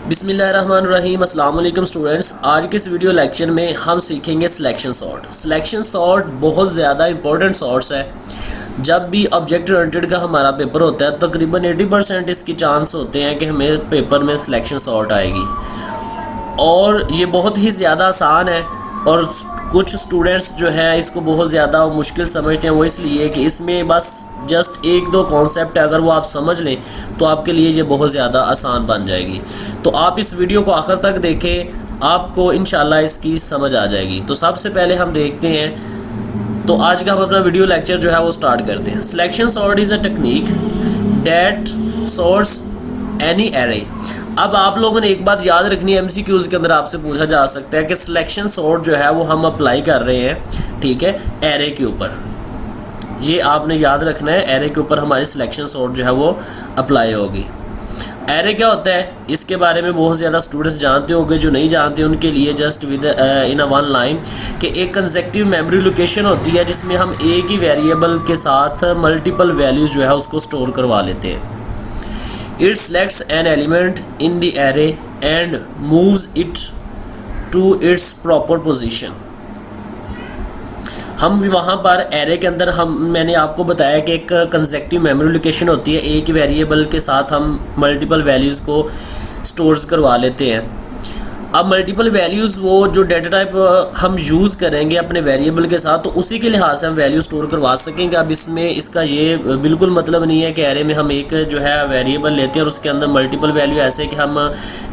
बिस्मिल्लाहिर्रहमानिर्रहीम। अस्सलाम वालेकुम स्टूडेंट्स। आज के इस वीडियो लेक्चर में हम सीखेंगे सिलेक्शन सॉर्ट। सिलेक्शन सॉर्ट बहुत ज़्यादा इंपॉर्टेंट सॉर्ट्स है। जब भी ऑब्जेक्ट ओरिएंटेड का हमारा पेपर होता है तकरीबन 80% इसकी चांस होते हैं कि हमें पेपर में सिलेक्शन सॉर्ट आएगी, और ये बहुत ही ज़्यादा आसान है। और कुछ स्टूडेंट्स जो है इसको बहुत ज़्यादा मुश्किल समझते हैं, वो इसलिए कि इसमें बस जस्ट एक दो कॉन्सेप्ट है, अगर वो आप समझ लें तो आपके लिए ये बहुत ज़्यादा आसान बन जाएगी। तो आप इस वीडियो को आखिर तक देखें, आपको इंशाल्लाह इसकी समझ आ जाएगी। तो सबसे पहले हम देखते हैं, तो आज का हम अपना वीडियो लेक्चर जो है वो स्टार्ट करते हैं। Selection sort is a technique that sorts any array. अब आप लोगों ने एक बात याद रखनी है, एमसीक्यूज़ के अंदर आपसे पूछा जा सकता है कि सिलेक्शन सॉर्ट जो है वो हम अप्लाई कर रहे हैं, ठीक है, एरे के ऊपर। ये आपने याद रखना है, एरे के ऊपर हमारी सिलेक्शन सॉर्ट जो है वो अप्लाई होगी। एरे क्या होता है इसके बारे में बहुत ज़्यादा स्टूडेंट्स जानते होंगे, जो नहीं जानते उनके लिए just with in a one line कि एक कंसेक्टिव मेमोरी लोकेशन होती है जिसमें हम एक ही वेरिएबल के साथ मल्टीपल वैल्यूज़ जो है उसको स्टोर करवा लेते हैं। It selects an element in the array and moves it to its proper position। हम वहाँ पर एरे के अंदर मैंने आपको बताया कि एक कंसेक्टिव मेमोरी लोकेशन होती है, एक वेरिएबल के साथ हम मल्टीपल वैल्यूज़ को स्टोर करवा लेते हैं। अब मल्टीपल वैल्यूज़ वो जो डेटा टाइप हम यूज़ करेंगे अपने वेरिएबल के साथ, तो उसी के लिहाज से हम वैल्यू स्टोर करवा सकेंगे। अब इसमें इसका ये बिल्कुल मतलब नहीं है कि एरे में हम एक जो है वेरिएबल लेते हैं और उसके अंदर मल्टीपल वैल्यू, ऐसे कि हम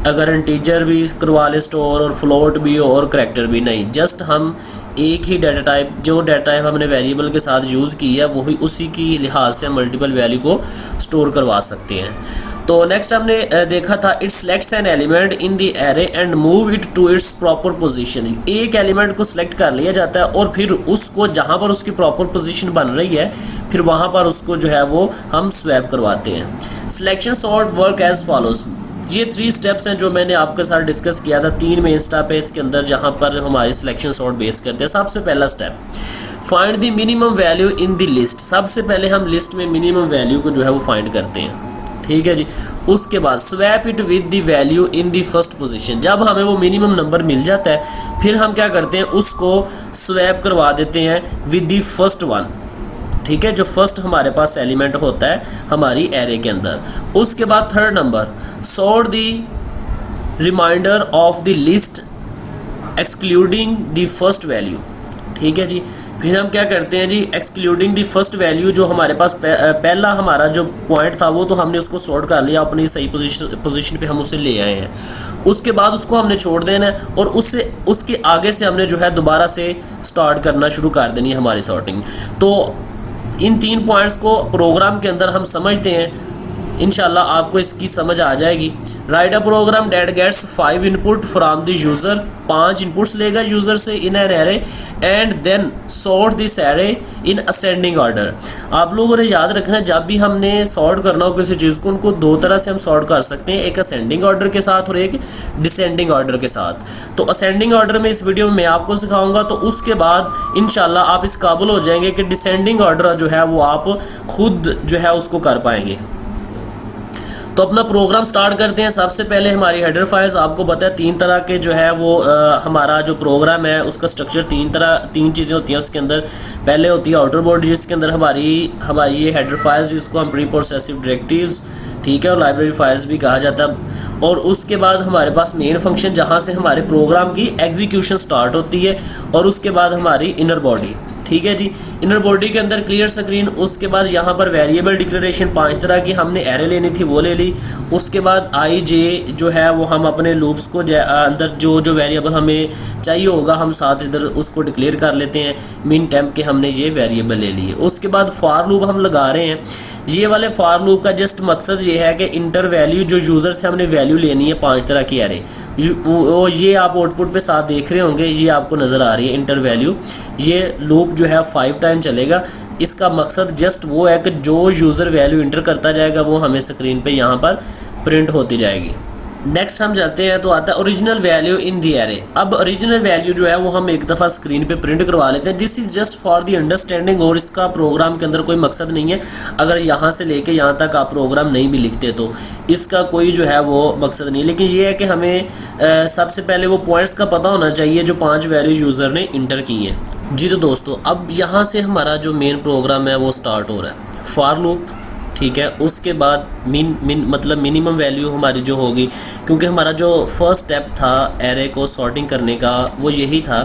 अगर इंटीजर भी करवा लें स्टोर और फ्लोट भी और करैक्टर भी, नहीं, जस्ट हम एक ही डाटा टाइप, जो डाटा टाइप हमने वेरिएबल के साथ यूज़ की है वही उसी की लिहाज से हम मल्टीपल वैल्यू को स्टोर करवा सकते हैं। तो नेक्स्ट हमने देखा था, it selects an element in the array and move it to its proper position. एक एलिमेंट को सिलेक्ट कर लिया जाता है और फिर उसको जहाँ पर उसकी प्रॉपर पोजीशन बन रही है फिर वहाँ पर उसको जो है वो हम स्वैप करवाते हैं। Selection sort work as follows. ये 3 स्टेप्स हैं जो मैंने आपके साथ डिस्कस किया था। 3 मेन स्टेप है इसके अंदर जहाँ पर हमारी सिलेक्शन सॉर्ट बेस करते हैं। सबसे पहला step, find the minimum value in the list. सबसे पहले हम लिस्ट में मिनिमम वैल्यू को जो है वो फाइंड करते हैं, ठीक है जी। उसके बाद swap it with the value in the first position. जब हमें वो मिनिमम नंबर मिल जाता है फिर हम क्या करते हैं, उसको स्वैप करवा देते हैं विद द फर्स्ट वन, ठीक है, जो फर्स्ट हमारे पास एलिमेंट होता है हमारी एरे के अंदर। उसके बाद third number, sort the reminder of the list excluding the first value, ठीक है जी। फिर हम क्या करते हैं जी, एक्सक्लूडिंग द फर्स्ट वैल्यू, जो हमारे पास पहला हमारा जो पॉइंट था वो तो हमने उसको सॉर्ट कर लिया, अपनी सही पोजीशन पे हम उसे ले आए हैं। उसके बाद उसको हमने छोड़ देना है और उसके आगे से हमने जो है दोबारा से स्टार्ट करना शुरू कर देनी है हमारी सॉर्टिंग। तो इन 3 पॉइंट्स को प्रोग्राम के अंदर हम समझते हैं, इंशाल्लाह आपको इसकी समझ आ जाएगी। Write a program that gets 5 input from the user. 5 inputs लेगा यूज़र से in an array and then sort this array in ascending order. आप लोगों ने याद रखना है, जब भी हमने सॉर्ट करना हो किसी चीज़ को, उनको 2 तरह से हम सॉर्ट कर सकते हैं, एक असेंडिंग ऑर्डर के साथ और एक डिसेंडिंग ऑर्डर के साथ। तो असेंडिंग ऑर्डर में इस वीडियो में मैं आपको सिखाऊंगा, तो उसके बाद इंशाल्लाह आप इस काबिल हो जाएंगे कि डिसेंडिंग ऑर्डर जो है वो आप खुद जो है उसको कर पाएंगे। तो अपना प्रोग्राम स्टार्ट करते हैं। सबसे पहले हमारी हेडर फाइल्स, आपको पता है 3 तरह के जो है वो हमारा जो प्रोग्राम है उसका स्ट्रक्चर 3 चीज़ें होती हैं उसके अंदर। पहले होती है आउटर बॉडी जिसके अंदर हमारी ये हेडर फाइल्स जिसको हम प्री प्रोसेसिव डायरेक्टिव्स, ठीक है, और लाइब्रेरी फाइल्स भी कहा जाता है। और उसके बाद हमारे पास मेन फंक्शन जहाँ से हमारे प्रोग्राम की एग्जीक्यूशन स्टार्ट होती है, और उसके बाद हमारी इनर बॉडी, ठीक है जी। इनर बॉडी के अंदर क्लियर स्क्रीन, उसके बाद यहाँ पर वेरिएबल डिक्लेरेशन 5 तरह की हमने एरे लेनी थी वो ले ली। उसके बाद आई जे जो है वो हम अपने लूप्स को अंदर जो वेरिएबल हमें चाहिए होगा हम साथ इधर उसको डिक्लेयर कर लेते हैं। मिन टेम्प के हमने ये वेरिएबल ले लिए। उसके बाद फॉर लूप हम लगा रहे हैं। ये वाले फॉर लूप का जस्ट मकसद ये है कि इंटर वैल्यू जो यूज़र से हमने वैल्यू लेनी है 5 तरह की एरे, ये आप आउटपुट पे साथ देख रहे होंगे, ये आपको नज़र आ रही है इंटर वैल्यू। ये लूप जो है 5 टाइम चलेगा। इसका मकसद जस्ट वो है कि जो यूज़र वैल्यू इंटर करता जाएगा वो हमें स्क्रीन पे यहाँ पर प्रिंट होती जाएगी। नेक्स्ट हम चलते हैं तो आता है original value in the array. अब ओरिजिनल वैल्यू जो है वो हम एक दफ़ा स्क्रीन पे प्रिंट करवा लेते हैं। This is just for the understanding, और इसका प्रोग्राम के अंदर कोई मकसद नहीं है। अगर यहाँ से लेके यहाँ तक आप प्रोग्राम नहीं भी लिखते तो इसका कोई जो है वो मकसद नहीं है, लेकिन ये है कि हमें सबसे पहले वो पॉइंट्स का पता होना चाहिए जो 5 वैल्यू यूज़र ने इंटर की हैं। जी तो दोस्तों, अब यहाँ से हमारा जो मेन प्रोग्राम है वो स्टार्ट हो रहा है। फॉर लूप, ठीक है, उसके बाद मतलब मिनिमम वैल्यू हमारी जो होगी, क्योंकि हमारा जो फर्स्ट स्टेप था एरे को सॉर्टिंग करने का वो यही था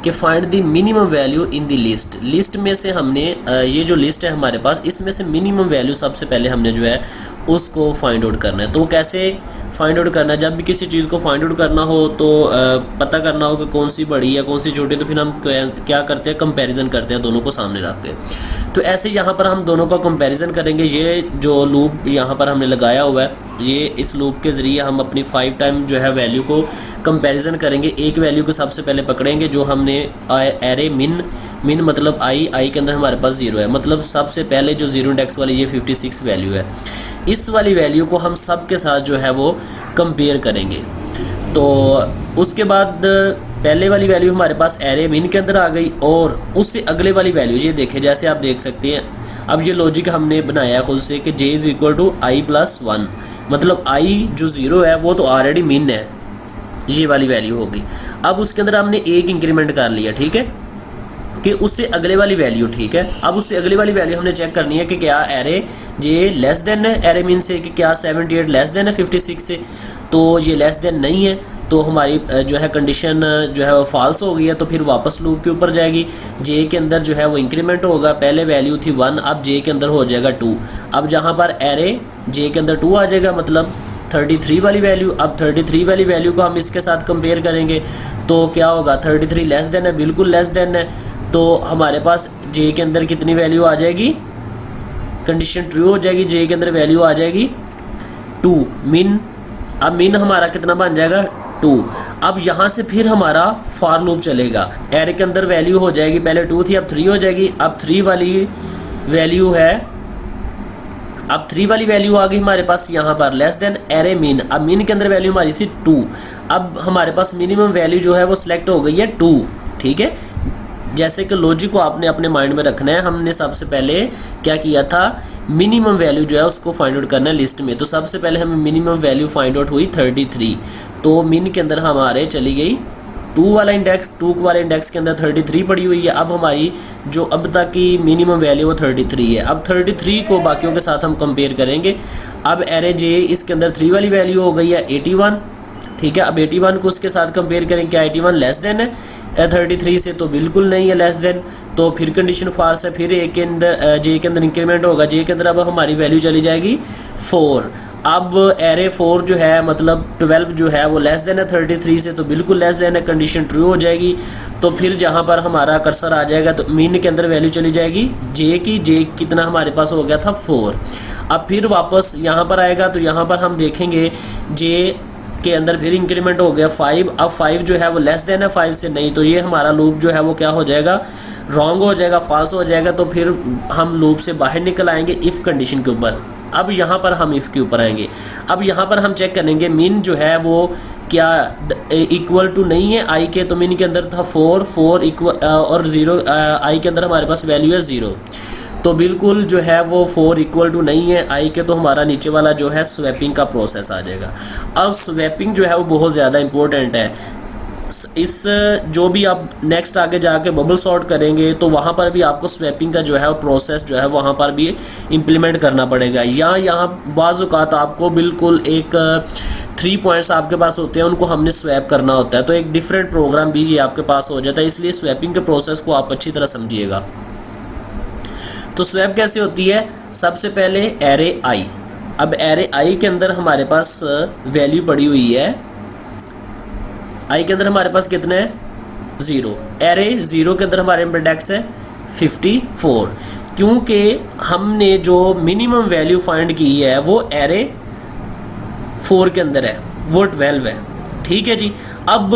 कि find the minimum value in the list. List में से हमने ये जो लिस्ट है हमारे पास, इसमें से मिनिमम वैल्यू सबसे पहले हमने जो है उसको फाइंड आउट करना है। तो कैसे फाइंड आउट करना है? जब भी किसी चीज़ को फाइंड आउट करना हो तो पता करना हो कि कौन सी बड़ी है कौन सी छोटी, तो फिर हम क्या करते हैं, कंपैरिजन करते हैं, दोनों को सामने रखते हैं। तो ऐसे यहाँ पर हम दोनों का कंपैरिजन करेंगे। ये जो लूप यहाँ पर हमने लगाया हुआ है, ये इस लूप के ज़रिए हम अपनी 5 टाइम जो है वैल्यू को कंपैरिजन करेंगे। एक वैल्यू को सबसे पहले पकड़ेंगे जो हमने एरे मिन मतलब आई के अंदर हमारे पास 0 है, मतलब सबसे पहले जो 0 इंडेक्स वाली ये 56 वैल्यू है। इस वाली वैल्यू को हम सब के साथ जो है वो कंपेयर करेंगे। तो उसके बाद पहले वाली वैल्यू हमारे पास एरे मिन के अंदर आ गई, और उससे अगले वाली वैल्यू ये देखें, जैसे आप देख सकते हैं। अब ये लॉजिक हमने बनाया खुद से कि j is equal to I plus 1, मतलब i जो 0 है वो तो ऑलरेडी मिन है, ये वाली वैल्यू होगी। अब उसके अंदर हमने एक इंक्रीमेंट कर लिया, ठीक है, कि उससे अगले वाली वैल्यू, ठीक है। अब उससे अगले वाली वैल्यू हमने चेक करनी है कि क्या एरे जे लेस देन है एरे मिन से, कि क्या 78 लेस देन है 56 से। तो ये लेस देन नहीं है, तो हमारी जो है कंडीशन जो है वो फॉल्स हो गई है। तो फिर वापस लूप के ऊपर जाएगी, जे के अंदर जो है वो इंक्रीमेंट होगा। पहले वैल्यू थी 1, अब जे के अंदर हो जाएगा 2। अब जहाँ पर एरे जे के अंदर 2 आ जाएगा, मतलब 33 वाली वैल्यू। अब 33 वाली वैल्यू को हम इसके साथ कंपेयर करेंगे तो क्या होगा, 33 लेस देन है, बिल्कुल लेस देन है। तो हमारे पास जे के अंदर कितनी वैल्यू आ जाएगी, कंडीशन ट्रू हो जाएगी, जे के अंदर वैल्यू आ जाएगी 2 मिन। अब मिन हमारा कितना बन जाएगा 2। अब यहाँ से फिर हमारा फॉर लूप चलेगा। एरे के अंदर वैल्यू हो जाएगी, पहले 2 थी अब 3 हो जाएगी। अब 3 वाली वैल्यू है, अब 3 वाली वैल्यू आ गई हमारे पास यहाँ पर लेस देन एरे मिन। अब मिन के अंदर वैल्यू हमारी थी 2। अब हमारे पास मिनिमम वैल्यू जो है वो सिलेक्ट हो गई है 2, ठीक है। जैसे कि लॉजिक को आपने अपने माइंड में रखना है। हमने सबसे पहले क्या किया था, मिनिमम वैल्यू जो है उसको फाइंड आउट करना है लिस्ट में। तो सबसे पहले हमें मिनिमम वैल्यू फाइंड आउट हुई 33। तो मिन के अंदर हमारे चली गई 2 वाला इंडेक्स, 2 वाले इंडेक्स के अंदर 33 पड़ी हुई है। अब हमारी जो अब तक की मिनिमम वैल्यू वो 33 है। अब 33 को बाकियों के साथ हम कंपेयर करेंगे। अब एरे जे इसके अंदर 3 वाली वैल्यू हो गई है 81, ठीक है। अब 81 को उसके साथ कंपेयर करें, क्या 81 लेस देन है 33 से, तो बिल्कुल नहीं है लेस देन। तो फिर कंडीशन फॉल्स है। फिर ए के अंदर जे के अंदर इंक्रीमेंट होगा, जे के अंदर अब हमारी वैल्यू चली जाएगी 4। अब एरे 4 जो है मतलब 12 जो है वो लेस देन है 33 से, तो बिल्कुल लेस देन है, कंडीशन ट्रू हो जाएगी। तो फिर जहाँ पर हमारा कर्सर आ जाएगा तो मिन के अंदर वैल्यू चली जाएगी जे की, जे कितना हमारे पास हो गया था 4। अब फिर वापस यहाँ पर आएगा तो यहाँ पर हम देखेंगे जे के अंदर फिर इंक्रीमेंट हो गया 5। अब 5 जो है वो लेस देन है 5 से, नहीं, तो ये हमारा लूप जो है वो क्या हो जाएगा, रॉन्ग हो जाएगा, फॉल्स हो जाएगा। तो फिर हम लूप से बाहर निकल आएंगे इफ़ कंडीशन के ऊपर। अब यहाँ पर हम इफ़ के ऊपर आएंगे। अब यहाँ पर हम चेक करेंगे मिन जो है वो क्या इक्वल टू नहीं है आई के, तो मिन के अंदर था 4 इक्वल और 0 आई के अंदर हमारे पास वैल्यू है 0, तो बिल्कुल जो है वो 4 इक्वल टू नहीं है आई के। तो हमारा नीचे वाला जो है स्वैपिंग का प्रोसेस आ जाएगा। अब स्वैपिंग जो है वो बहुत ज़्यादा इंपॉर्टेंट है। इस जो भी आप नेक्स्ट आगे जाके बबल सॉर्ट करेंगे तो वहाँ पर भी आपको स्वैपिंग का जो है वो प्रोसेस जो है वहाँ पर भी इम्प्लीमेंट करना पड़ेगा। यहाँ बाज़ औक़ात आपको बिल्कुल एक 3 पॉइंट्स आपके पास होते हैं, उनको हमने स्वैप करना होता है, तो एक डिफरेंट प्रोग्राम भी ये आपके पास हो जाता है। इसलिए स्वैपिंग के प्रोसेस को आप अच्छी तरह समझिएगा। तो स्वैप कैसे होती है, सबसे पहले एरे आई। अब एरे आई के अंदर हमारे पास वैल्यू पड़ी हुई है, आई के अंदर हमारे पास कितना है 0। एरे 0 के अंदर हमारे इंडेक्स है 54, क्योंकि हमने जो मिनिमम वैल्यू फाइंड की है वो एरे 4 के अंदर है, वो 12 है, ठीक है जी। अब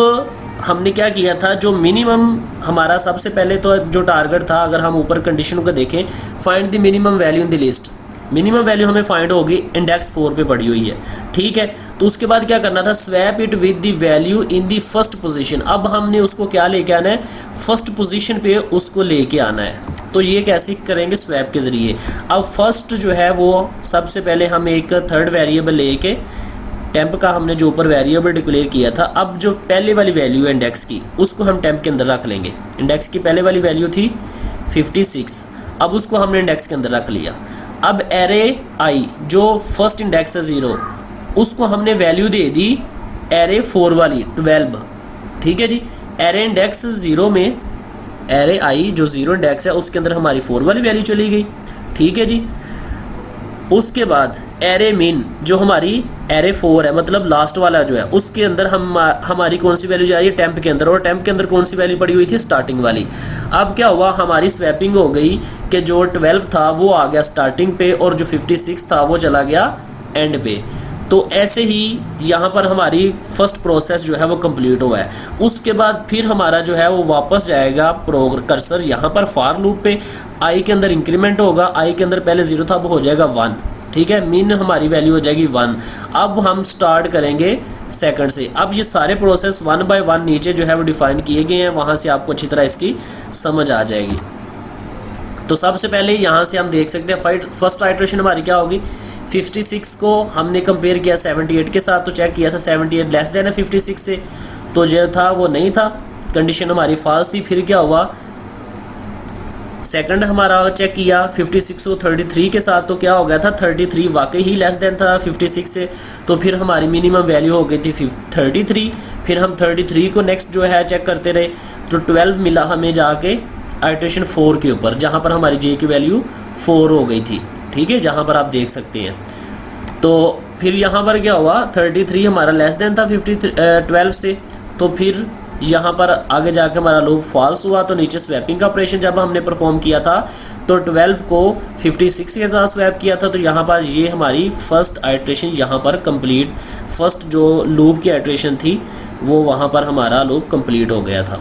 हमने क्या किया था, जो मिनिमम हमारा सबसे पहले तो जो टारगेट था, अगर हम ऊपर कंडीशन को देखें, find the minimum value in the list, minimum value हमें फाइंड होगी इंडेक्स 4 पे पड़ी हुई है, ठीक है। तो उसके बाद क्या करना था, swap it with the value in the first position. अब हमने उसको क्या लेके आना है, फर्स्ट पोजीशन पे उसको लेके आना है। तो ये कैसे करेंगे, स्वैप के ज़रिए। अब फर्स्ट जो है वो सबसे पहले हम एक थर्ड वेरिएबल लेके टेम्प का हमने जो ऊपर वेरिएबल डिक्लेयर किया था, अब जो पहले वाली वैल्यू है इंडेक्स की उसको हम टेम्प के अंदर रख लेंगे। इंडेक्स की पहले वाली वैल्यू थी 56, अब उसको हमने इंडेक्स के अंदर रख लिया। अब एरे आई जो फर्स्ट इंडेक्स है 0, उसको हमने वैल्यू दे दी एरे 4 वाली 12, ठीक है जी। एरे इंडेक्स 0 में एरे आई जो 0 इंडेक्स है उसके अंदर हमारी 4 वाली वैल्यू चली गई, ठीक है जी। उसके बाद एरे मिन जो हमारी एरे 4 है, मतलब लास्ट वाला जो है, उसके अंदर हमारी कौन सी वैल्यू जा रही है, टेम्प के अंदर, और टेम्प के अंदर कौन सी वैल्यू पड़ी हुई थी, स्टार्टिंग वाली। अब क्या हुआ, हमारी स्वैपिंग हो गई कि जो 12 था वो आ गया स्टार्टिंग पे और जो 56 था वो चला गया एंड पे। तो ऐसे ही यहाँ पर हमारी फर्स्ट प्रोसेस जो है वो कंप्लीट हुआ है। उसके बाद फिर हमारा जो है वो वापस जाएगा कर्सर यहाँ पर फॉर लूप पे, आई के अंदर इंक्रीमेंट होगा, आई के अंदर पहले 0 था, अब हो जाएगा 1, ठीक है। मिन हमारी वैल्यू हो जाएगी 1। अब हम स्टार्ट करेंगे सेकंड से। अब ये सारे प्रोसेस 1 बाय 1 नीचे जो है वो डिफाइन किए गए हैं, वहाँ से आपको अच्छी तरह इसकी समझ आ जाएगी। तो सबसे पहले यहाँ से हम देख सकते हैं फर्स्ट आइट्रेशन हमारी क्या होगी, 56 को हमने कंपेयर किया 78 के साथ, तो चेक किया था 78 लेस देन है 56 से, तो जो था वो नहीं था, कंडीशन हमारी फॉल्स थी। फिर क्या हुआ, सेकंड हमारा चेक किया 56 को 33 के साथ, तो क्या हो गया था 33 वाकई ही लेस देन था 56 से, तो फिर हमारी मिनिमम वैल्यू हो गई थी 33। फिर हम 33 को नेक्स्ट जो है चेक करते रहे, तो 12 मिला हमें जाके आइट्रेशन 4 के ऊपर, जहाँ पर हमारी जे की वैल्यू 4 हो गई थी, ठीक है, जहाँ पर आप देख सकते हैं। तो फिर यहाँ पर क्या हुआ, 33 हमारा लेस देन था 12 से, तो फिर यहाँ पर आगे जाके हमारा लूप फॉल्स हुआ। तो नीचे स्वैपिंग का ऑपरेशन जब हमने परफॉर्म किया था तो 12 को 56 के साथ स्वैप किया था, तो यहाँ पर ये हमारी फर्स्ट आइट्रेशन यहाँ पर कंप्लीट, फर्स्ट जो लूप की आइट्रेशन थी वो वहाँ पर हमारा लूप कंप्लीट हो गया था।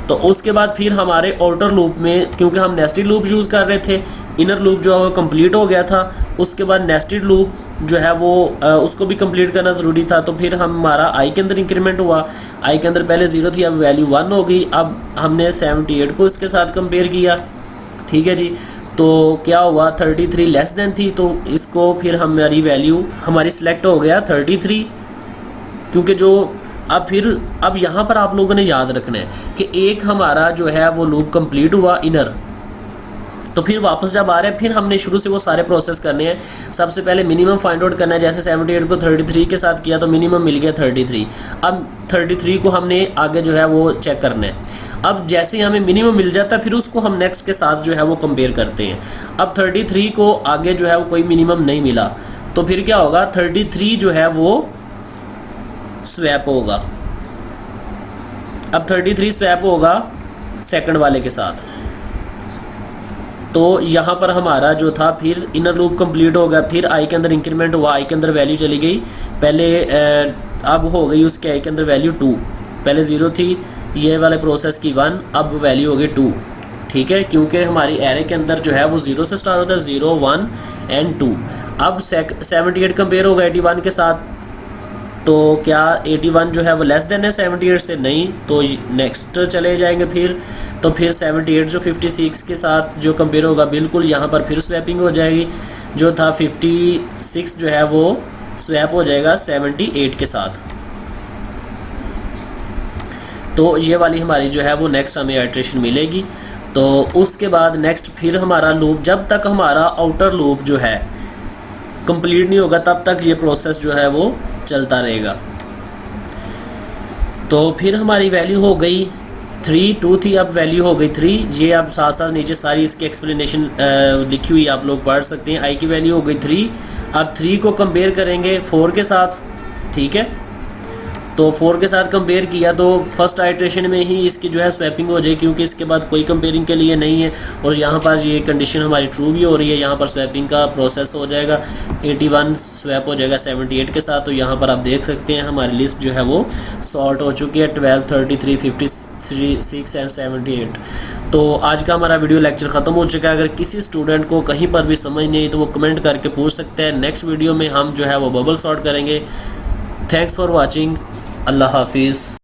तो उसके बाद फिर हमारे आउटर लूप में, क्योंकि हम नेस्टेड लूप यूज़ कर रहे थे, इनर लूप जो है वो कंप्लीट हो गया था। उसके बाद नेस्टेड लूप जो है वो उसको भी कंप्लीट करना ज़रूरी था, तो फिर हमारा आई के अंदर इंक्रीमेंट हुआ, आई के अंदर पहले 0 थी, अब वैल्यू 1 हो गई। अब हमने 78 को इसके साथ कंपेयर किया, ठीक है जी। तो क्या हुआ, 33 लेस देन थी, तो इसको फिर हमारी वैल्यू हमारी सिलेक्ट हो गया 33, क्योंकि जो अब यहाँ पर आप लोगों ने याद रखना है कि एक हमारा जो है वो लूप कंप्लीट हुआ इनर, तो फिर वापस जब आ रहे हैं फिर हमने शुरू से वो सारे प्रोसेस करने हैं। सबसे पहले मिनिमम फाइंड आउट करना है, जैसे 78 को 33 के साथ किया तो मिनिमम मिल गया 33। अब 33 को हमने आगे जो है वो चेक करना है। अब जैसे ही हमें मिनिमम मिल जाता है फिर उसको हम नेक्स्ट के साथ जो है वो कंपेयर करते हैं। अब 33 को आगे जो है वो कोई मिनिमम नहीं मिला, तो फिर क्या होगा, 33 जो है वो स्वैप होगा। अब 33 स्वैप होगा सेकंड वाले के साथ। तो यहाँ पर हमारा जो था फिर इनर लूप कंप्लीट हो गया, फिर आई के अंदर इंक्रीमेंट हुआ, आई के अंदर वैल्यू चली गई, पहले अब हो गई उसके आई के अंदर वैल्यू 2, पहले 0 थी, ये वाले प्रोसेस की 1, अब वैल्यू हो गई 2, ठीक है, क्योंकि हमारी एरे के अंदर जो है वो 0 से स्टार्ट होता है, 0 1 एंड 2। अब 78 कंपेयर होगा 81 के साथ, तो क्या 81 जो है वो लेस देन है 78 से, नहीं, तो नेक्स्ट चले जाएंगे फिर। तो फिर 78 जो 56 के साथ जो कंपेयर होगा बिल्कुल यहाँ पर फिर स्वैपिंग हो जाएगी, जो था 56 जो है वो स्वैप हो जाएगा 78 के साथ। तो ये वाली हमारी जो है वो नेक्स्ट हमें आइट्रेशन मिलेगी। तो उसके बाद नेक्स्ट फिर हमारा लूप, जब तक हमारा आउटर लूप जो है कंप्लीट नहीं होगा तब तक ये प्रोसेस जो है वो चलता रहेगा। तो फिर हमारी वैल्यू हो गई 3, 2 थी, अब वैल्यू हो गई 3। ये अब साथ साथ नीचे सारी इसकी एक्सप्लेनेशन लिखी हुई आप लोग पढ़ सकते हैं। आई की वैल्यू हो गई 3, अब 3 को कंपेयर करेंगे 4 के साथ, ठीक है। तो 4 के साथ कंपेयर किया तो फर्स्ट आइट्रेशन में ही इसकी जो है स्वैपिंग हो जाए, क्योंकि इसके बाद कोई कंपेयरिंग के लिए नहीं है, और यहाँ पर ये कंडीशन हमारी ट्रू भी हो रही है, यहाँ पर स्वैपिंग का प्रोसेस हो जाएगा, 81 स्वैप हो जाएगा 78 के साथ। तो यहाँ पर आप देख सकते हैं हमारी लिस्ट जो है वो सॉर्ट हो चुकी है, 12, 33, 66 एंड 78। तो आज का हमारा वीडियो लेक्चर ख़त्म हो चुका है। अगर किसी स्टूडेंट को कहीं पर भी समझ नहीं आई तो वो कमेंट करके पूछ सकते हैं। नेक्स्ट वीडियो में हम जो है वो बबल सॉर्ट करेंगे। Thanks for watching. अल्लाह हाफिज़।